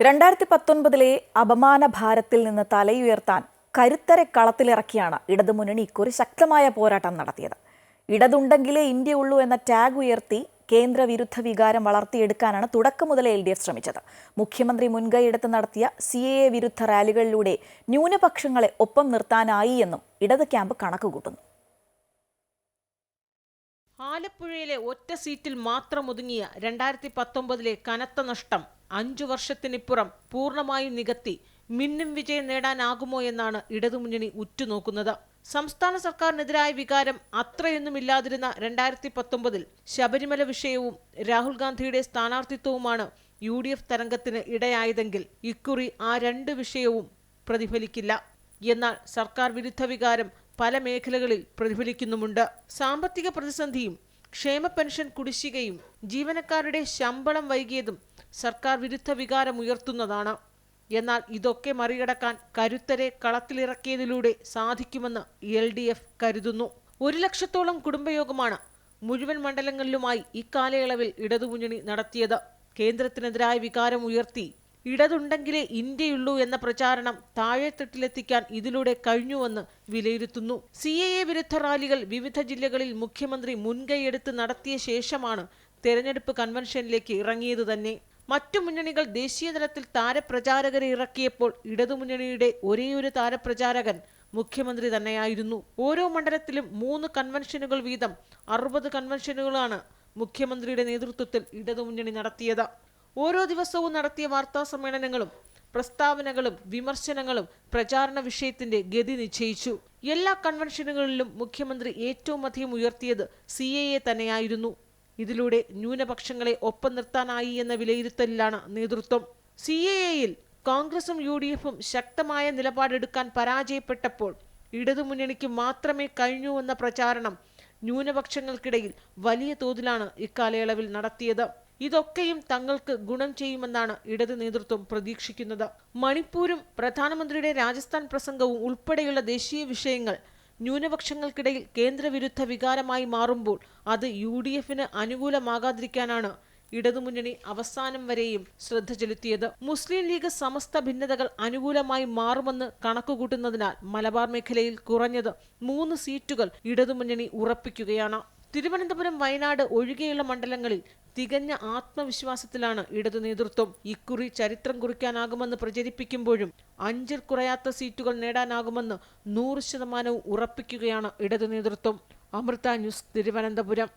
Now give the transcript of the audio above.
2019 അപമാന ഭാരത്തിൽ നിന്ന് തലയുയർത്താൻ കരുത്തരെ കളത്തിലിറക്കിയാണ് ഇടതുമുന്നണി ഇക്കുറി ശക്തമായ പോരാട്ടം നടത്തിയത്. ഇടതുണ്ടെങ്കിലേ ഇന്ത്യയുള്ളൂ എന്ന ടാഗ് ഉയർത്തി കേന്ദ്ര വിരുദ്ധ വികാരം വളർത്തിയെടുക്കാനാണ് തുടക്കം മുതലേ LDF ശ്രമിച്ചത്. മുഖ്യമന്ത്രി മുൻകൈയെടുത്ത് നടത്തിയ CAA വിരുദ്ധ റാലികളിലൂടെ ന്യൂനപക്ഷങ്ങളെ ഒപ്പം നിർത്താനായി എന്നും ഇടത് ക്യാമ്പ് കണക്കുകൂട്ടുന്നു. ആലപ്പുഴയിലെ ഒറ്റ സീറ്റിൽ മാത്രം ഒതുങ്ങിയ 2019 കനത്ത നഷ്ടം 5 വർഷത്തിനിപ്പുറം പൂർണ്ണമായും നികത്തി മിന്നും വിജയം നേടാനാകുമോ എന്നാണ് ഇടതുമുന്നണി ഉറ്റുനോക്കുന്നത്. സംസ്ഥാന സർക്കാരിനെതിരായ വികാരം അത്രയൊന്നുമില്ലാതിരുന്ന 2019 ശബരിമല വിഷയവും രാഹുൽ ഗാന്ധിയുടെ സ്ഥാനാർത്ഥിത്വവുമാണ് UDF തരംഗത്തിന് ഇടയായതെങ്കിൽ ഇക്കുറി ആ രണ്ട് വിഷയവും പ്രതിഫലിക്കില്ല. എന്നാൽ സർക്കാർ വിരുദ്ധ വികാരം പല മേഖലകളിൽ പ്രതിഫലിക്കുന്നുമുണ്ട്. സാമ്പത്തിക പ്രതിസന്ധിയും ക്ഷേമ പെൻഷൻ കുടിശ്ശികയും ജീവനക്കാരുടെ ശമ്പളം വൈകിയതും സർക്കാർ വിരുദ്ധ വികാരം ഉയർത്തുന്നതാണ്. എന്നാൽ ഇതൊക്കെ മറികടക്കാൻ കരുത്തരെ കളത്തിലിറക്കിയതിലൂടെ സാധിക്കുമെന്ന് LDF കരുതുന്നു. 1 ലക്ഷത്തോളം കുടുംബയോഗമാണ് മുഴുവൻ മണ്ഡലങ്ങളിലുമായി ഇക്കാലയളവിൽ ഇടതുമുന്നണി നടത്തിയത്. കേന്ദ്രത്തിനെതിരായ വികാരം ഉയർത്തി ഇടതുണ്ടെങ്കിലേ ഇന്ത്യയുള്ളൂ എന്ന പ്രചാരണം താഴെത്തട്ടിലെത്തിക്കാൻ ഇതിലൂടെ കഴിഞ്ഞുവെന്ന് വിലയിരുത്തുന്നു. CAA വിരുദ്ധ റാലികൾ വിവിധ ജില്ലകളിൽ മുഖ്യമന്ത്രി മുൻകൈയെടുത്ത് നടത്തിയ ശേഷമാണ് തെരഞ്ഞെടുപ്പ് കൺവെൻഷനിലേക്ക് ഇറങ്ങിയത് തന്നെ. മറ്റു മുന്നണികൾ ദേശീയ തലത്തിൽ താരപ്രചാരകരെ ഇറക്കിയപ്പോൾ ഇടതുമുന്നണിയുടെ ഒരേയൊരു താരപ്രചാരകൻ മുഖ്യമന്ത്രി തന്നെയായിരുന്നു. ഓരോ മണ്ഡലത്തിലും 3 കൺവെൻഷനുകൾ വീതം 60 കൺവെൻഷനുകളാണ് മുഖ്യമന്ത്രിയുടെ നേതൃത്വത്തിൽ ഇടതുമുന്നണി നടത്തിയത്. ഓരോ ദിവസവും നടത്തിയ വാർത്താ സമ്മേളനങ്ങളും പ്രസ്താവനകളും വിമർശനങ്ങളും പ്രചാരണ വിഷയത്തിന്റെ ഗതി നിശ്ചയിച്ചു. എല്ലാ കൺവെൻഷനുകളിലും മുഖ്യമന്ത്രി ഏറ്റവും അധികം ഉയർത്തിയത് CAA തന്നെയായിരുന്നു. ഇതിലൂടെ ന്യൂനപക്ഷങ്ങളെ ഒപ്പം നിർത്താനായി എന്ന വിലയിരുത്തലിലാണ് നേതൃത്വം. CAAയിൽ കോൺഗ്രസും UDFും ശക്തമായ നിലപാടെടുക്കാൻ പരാജയപ്പെട്ടപ്പോൾ ഇടതുമുന്നണിക്ക് മാത്രമേ കഴിഞ്ഞൂവെന്ന പ്രചാരണം ന്യൂനപക്ഷങ്ങൾക്കിടയിൽ വലിയ തോതിലാണ് ഇക്കാലയളവിൽ നടത്തിയത്. ഇതൊക്കെയും തങ്ങൾക്ക് ഗുണം ചെയ്യുമെന്നാണ് ഇടത് നേതൃത്വം പ്രതീക്ഷിക്കുന്നത്. മണിപ്പൂരും പ്രധാനമന്ത്രിയുടെ രാജസ്ഥാൻ പ്രസംഗവും ഉൾപ്പെടെയുള്ള ദേശീയ വിഷയങ്ങൾ ന്യൂനപക്ഷങ്ങൾക്കിടയിൽ കേന്ദ്രവിരുദ്ധ വികാരമായി മാറുമ്പോൾ അത് UDFന് അനുകൂലമാകാതിരിക്കാനാണ് ഇടതുമുന്നണി അവസാനം വരെയും ശ്രദ്ധ ചെലുത്തിയത്. മുസ്ലിം ലീഗ് സമസ്ത ഭിന്നതകൾ അനുകൂലമായി മാറുമെന്ന് കണക്കുകൂട്ടുന്നതിനാൽ മലബാർ മേഖലയിൽ കുറഞ്ഞത് 3 സീറ്റുകൾ ഇടതുമുന്നണി ഉറപ്പിക്കുകയാണ്. തിരുവനന്തപുരം, വയനാട് ഒഴികെയുള്ള മണ്ഡലങ്ങളിൽ തികഞ്ഞ ആത്മവിശ്വാസത്തിലാണ് ഇടതു നേതൃത്വം. ഇക്കുറി ചരിത്രം കുറിക്കാനാകുമെന്ന് പ്രചരിപ്പിക്കുമ്പോഴും 5-ൽ കുറയാത്ത സീറ്റുകൾ നേടാനാകുമെന്ന് 100% ഉറപ്പിക്കുകയാണ് ഇടതു നേതൃത്വം. അമൃത ന്യൂസ്, തിരുവനന്തപുരം.